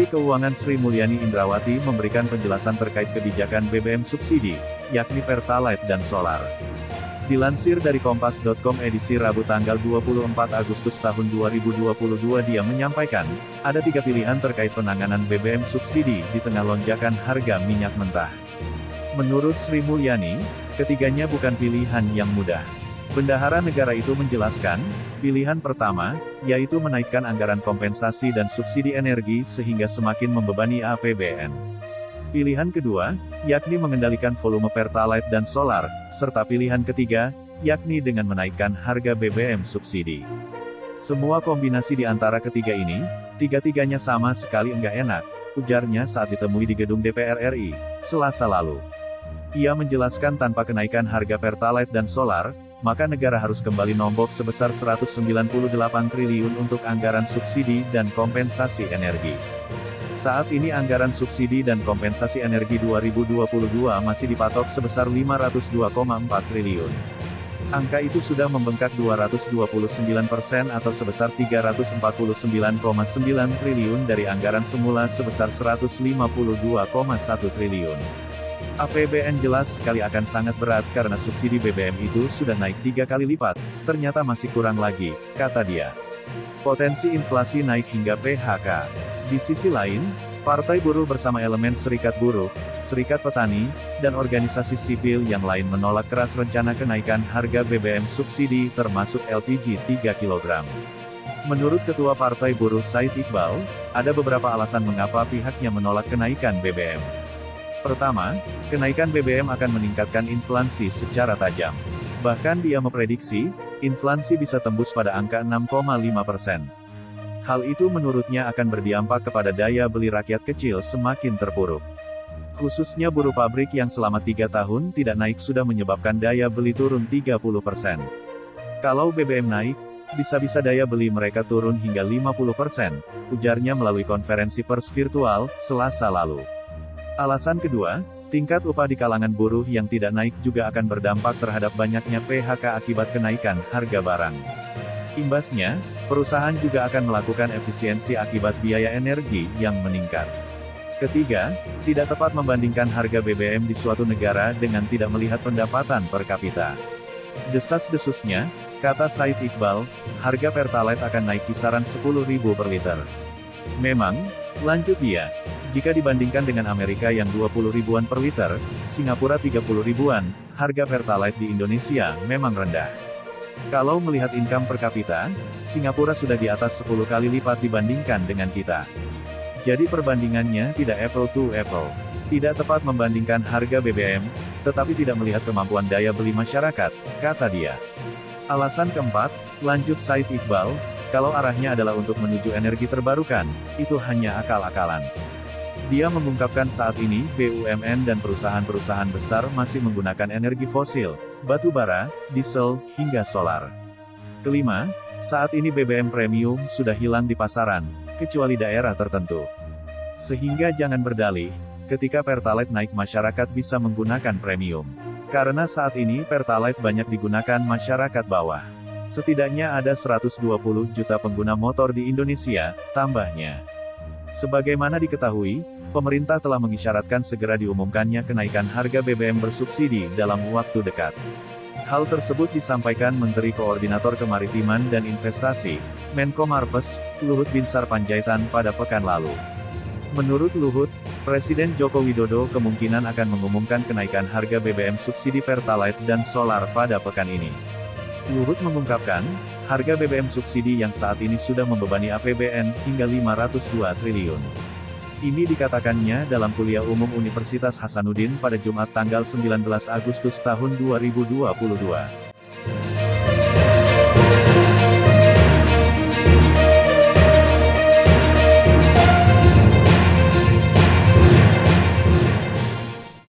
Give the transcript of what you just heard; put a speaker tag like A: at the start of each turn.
A: Keuangan Sri Mulyani Indrawati memberikan penjelasan terkait kebijakan BBM subsidi, yakni Pertalite dan Solar. Dilansir dari Kompas.com edisi Rabu tanggal 24 Agustus tahun 2022 dia menyampaikan, ada 3 pilihan terkait penanganan BBM subsidi di tengah lonjakan harga minyak mentah. Menurut Sri Mulyani, ketiganya bukan pilihan yang mudah. Bendahara negara itu menjelaskan, pilihan pertama, yaitu menaikkan anggaran kompensasi dan subsidi energi sehingga semakin membebani APBN. Pilihan kedua, yakni mengendalikan volume Pertalite dan Solar, serta pilihan ketiga, yakni dengan menaikkan harga BBM subsidi. Semua kombinasi di antara ketiga ini, tiga-tiganya sama sekali enggak enak, ujarnya saat ditemui di gedung DPR RI, Selasa lalu. Ia menjelaskan tanpa kenaikan harga Pertalite dan Solar, maka negara harus kembali nombok sebesar 198 triliun untuk anggaran subsidi dan kompensasi energi. Saat ini anggaran subsidi dan kompensasi energi 2022 masih dipatok sebesar 502,4 triliun. Angka itu sudah membengkak 229% atau sebesar 349,9 triliun dari anggaran semula sebesar 152,1 triliun. APBN jelas sekali akan sangat berat karena subsidi BBM itu sudah naik 3 kali lipat, ternyata masih kurang lagi, kata dia. Potensi inflasi naik hingga PHK. Di sisi lain, Partai Buruh bersama elemen Serikat Buruh, Serikat Petani, dan organisasi sipil yang lain menolak keras rencana kenaikan harga BBM subsidi termasuk LPG 3 kg. Menurut Ketua Partai Buruh Said Iqbal, ada beberapa alasan mengapa pihaknya menolak kenaikan BBM. Pertama, kenaikan BBM akan meningkatkan inflasi secara tajam. Bahkan dia memprediksi, inflasi bisa tembus pada angka 6,5%. Hal itu menurutnya akan berdampak kepada daya beli rakyat kecil semakin terpuruk. Khususnya buruh pabrik yang selama 3 tahun tidak naik sudah menyebabkan daya beli turun 30%. Kalau BBM naik, bisa-bisa daya beli mereka turun hingga 50%, ujarnya melalui konferensi pers virtual, Selasa lalu. Alasan kedua, tingkat upah di kalangan buruh yang tidak naik juga akan berdampak terhadap banyaknya PHK akibat kenaikan harga barang. Imbasnya, perusahaan juga akan melakukan efisiensi akibat biaya energi yang meningkat. Ketiga, tidak tepat membandingkan harga BBM di suatu negara dengan tidak melihat pendapatan per kapita. Desas-desusnya, kata Said Iqbal, harga Pertalite akan naik kisaran 10.000 per liter. Memang, lanjut dia, jika dibandingkan dengan Amerika yang 20 ribuan per liter, Singapura 30 ribuan, harga Pertalite di Indonesia memang rendah. Kalau melihat income per kapita, Singapura sudah di atas 10 kali lipat dibandingkan dengan kita. Jadi perbandingannya tidak apple to apple. Tidak tepat membandingkan harga BBM, tetapi tidak melihat kemampuan daya beli masyarakat, kata dia. Alasan keempat, lanjut Said Iqbal, kalau arahnya adalah untuk menuju energi terbarukan, itu hanya akal-akalan. Dia mengungkapkan saat ini, BUMN dan perusahaan-perusahaan besar masih menggunakan energi fosil, batu bara, diesel, hingga solar. Kelima, saat ini BBM premium sudah hilang di pasaran, kecuali daerah tertentu. Sehingga jangan berdalih, ketika Pertalite naik masyarakat bisa menggunakan premium. Karena saat ini Pertalite banyak digunakan masyarakat bawah. Setidaknya ada 120 juta pengguna motor di Indonesia, tambahnya. Sebagaimana diketahui, pemerintah telah mengisyaratkan segera diumumkannya kenaikan harga BBM bersubsidi dalam waktu dekat. Hal tersebut disampaikan Menteri Koordinator Kemaritiman dan Investasi, Menko Marves, Luhut Binsar Panjaitan pada pekan lalu. Menurut Luhut, Presiden Joko Widodo kemungkinan akan mengumumkan kenaikan harga BBM subsidi Pertalite dan Solar pada pekan ini. Luhut mengungkapkan, harga BBM subsidi yang saat ini sudah membebani APBN hingga 502 triliun. Ini dikatakannya dalam kuliah umum Universitas Hasanuddin pada Jumat tanggal 19 Agustus tahun 2022.